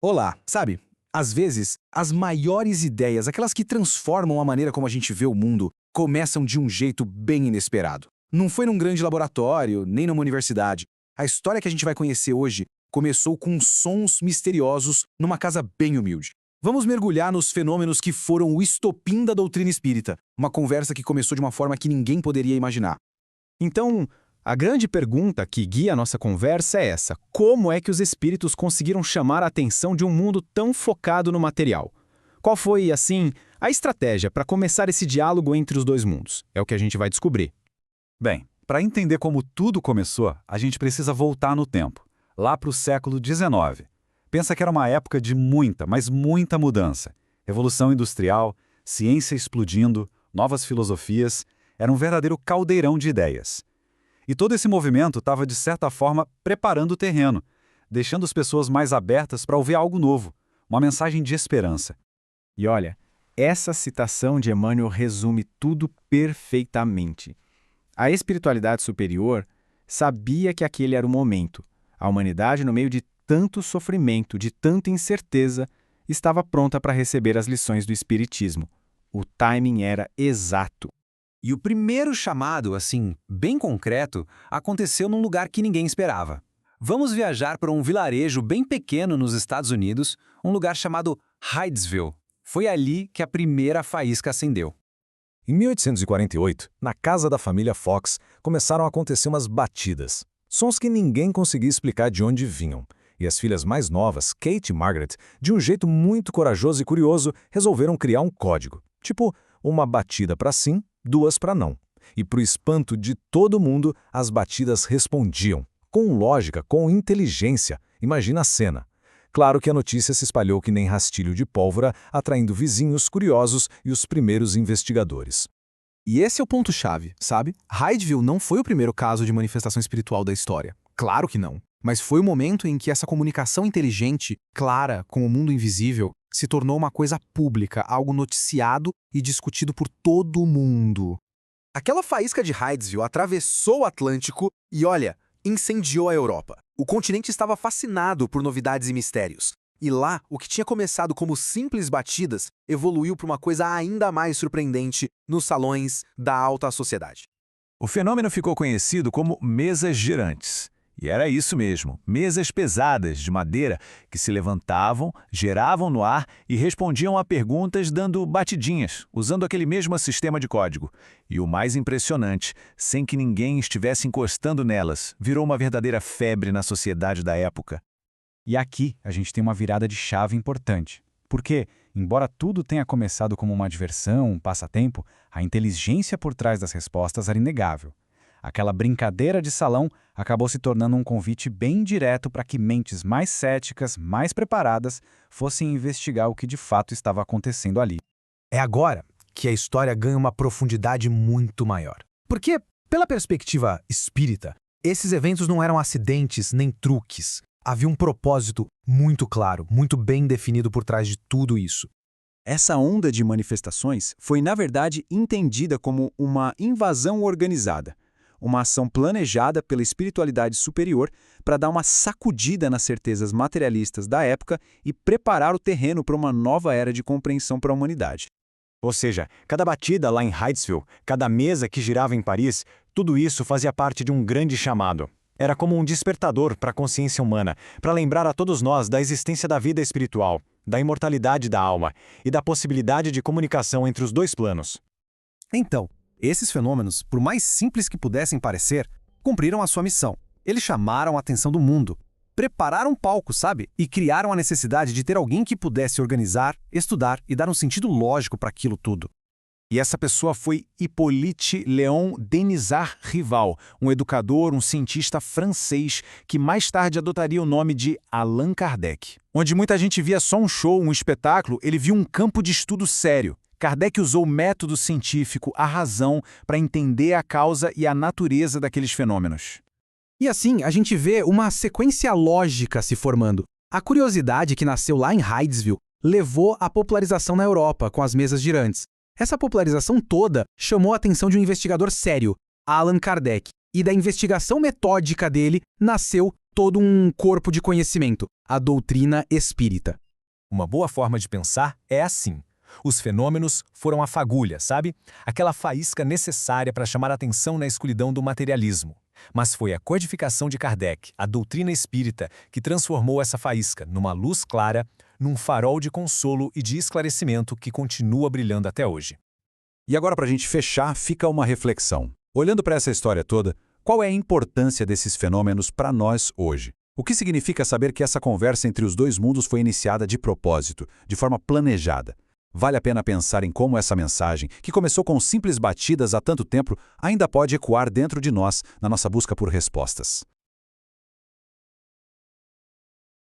Olá, sabe? Às vezes, as maiores ideias, aquelas que transformam a maneira como a gente vê o mundo, começam de um jeito bem inesperado. Não foi num grande laboratório, nem numa universidade. A história que a gente vai conhecer hoje começou com sons misteriosos numa casa bem humilde. Vamos mergulhar nos fenômenos que foram o estopim da doutrina espírita, uma conversa que começou de uma forma que ninguém poderia imaginar. Então, a grande pergunta que guia a nossa conversa é essa: como é que os espíritos conseguiram chamar a atenção de um mundo tão focado no material? Qual foi, assim, a estratégia para começar esse diálogo entre os dois mundos? É o que a gente vai descobrir. Bem, para entender como tudo começou, a gente precisa voltar no tempo, lá para o século XIX. Pensa que era uma época de muita, mas muita mudança. Revolução industrial, ciência explodindo, novas filosofias, era um verdadeiro caldeirão de ideias. E todo esse movimento estava, de certa forma, preparando o terreno, deixando as pessoas mais abertas para ouvir algo novo, uma mensagem de esperança. E olha, essa citação de Emmanuel resume tudo perfeitamente. A espiritualidade superior sabia que aquele era o momento. A humanidade, no meio de tanto sofrimento, de tanta incerteza, estava pronta para receber as lições do Espiritismo. O timing era exato. E o primeiro chamado, assim, bem concreto, aconteceu num lugar que ninguém esperava. Vamos viajar para um vilarejo bem pequeno nos Estados Unidos, um lugar chamado Hydesville. Foi ali que a primeira faísca acendeu. Em 1848, na casa da família Fox, começaram a acontecer umas batidas. Sons que ninguém conseguia explicar de onde vinham. E as filhas mais novas, Kate e Margaret, de um jeito muito corajoso e curioso, resolveram criar um código. Tipo, uma batida para sim, duas para não. E para o espanto de todo mundo, as batidas respondiam. Com lógica, com inteligência. Imagina a cena. Claro que a notícia se espalhou que nem rastilho de pólvora, atraindo vizinhos curiosos e os primeiros investigadores. E esse é o ponto-chave, sabe? Hydesville não foi o primeiro caso de manifestação espiritual da história. Claro que não. Mas foi o momento em que essa comunicação inteligente, clara, com o mundo invisível, se tornou uma coisa pública, algo noticiado e discutido por todo mundo. Aquela faísca de Hydesville atravessou o Atlântico e, olha, incendiou a Europa. O continente estava fascinado por novidades e mistérios. E lá, o que tinha começado como simples batidas evoluiu para uma coisa ainda mais surpreendente nos salões da alta sociedade. O fenômeno ficou conhecido como mesas girantes. E era isso mesmo, mesas pesadas de madeira que se levantavam, giravam no ar e respondiam a perguntas dando batidinhas, usando aquele mesmo sistema de código. E o mais impressionante, sem que ninguém estivesse encostando nelas, virou uma verdadeira febre na sociedade da época. E aqui a gente tem uma virada de chave importante. Porque, embora tudo tenha começado como uma diversão, um passatempo, a inteligência por trás das respostas era inegável. Aquela brincadeira de salão acabou se tornando um convite bem direto para que mentes mais céticas, mais preparadas, fossem investigar o que de fato estava acontecendo ali. É agora que a história ganha uma profundidade muito maior. Porque, pela perspectiva espírita, esses eventos não eram acidentes nem truques. Havia um propósito muito claro, muito bem definido por trás de tudo isso. Essa onda de manifestações foi, na verdade, entendida como uma invasão organizada. Uma ação planejada pela espiritualidade superior para dar uma sacudida nas certezas materialistas da época e preparar o terreno para uma nova era de compreensão para a humanidade. Ou seja, cada batida lá em Hydesville, cada mesa que girava em Paris, tudo isso fazia parte de um grande chamado. Era como um despertador para a consciência humana, para lembrar a todos nós da existência da vida espiritual, da imortalidade da alma e da possibilidade de comunicação entre os dois planos. Então, esses fenômenos, por mais simples que pudessem parecer, cumpriram a sua missão. Eles chamaram a atenção do mundo, prepararam um palco, sabe? E criaram a necessidade de ter alguém que pudesse organizar, estudar e dar um sentido lógico para aquilo tudo. E essa pessoa foi Hippolyte Léon Denisard Rival, um educador, um cientista francês que mais tarde adotaria o nome de Allan Kardec. Onde muita gente via só um show, um espetáculo, ele viu um campo de estudo sério. Kardec usou o método científico, a razão, para entender a causa e a natureza daqueles fenômenos. E assim, a gente vê uma sequência lógica se formando. A curiosidade que nasceu lá em Hydesville levou à popularização na Europa com as mesas girantes. Essa popularização toda chamou a atenção de um investigador sério, Allan Kardec, e da investigação metódica dele nasceu todo um corpo de conhecimento, a doutrina espírita. Uma boa forma de pensar é assim. Os fenômenos foram a fagulha, sabe? Aquela faísca necessária para chamar a atenção na escuridão do materialismo. Mas foi a codificação de Kardec, a doutrina espírita, que transformou essa faísca numa luz clara, num farol de consolo e de esclarecimento que continua brilhando até hoje. E agora, para a gente fechar, fica uma reflexão. Olhando para essa história toda, qual é a importância desses fenômenos para nós hoje? O que significa saber que essa conversa entre os dois mundos foi iniciada de propósito, de forma planejada? Vale a pena pensar em como essa mensagem, que começou com simples batidas há tanto tempo, ainda pode ecoar dentro de nós na nossa busca por respostas.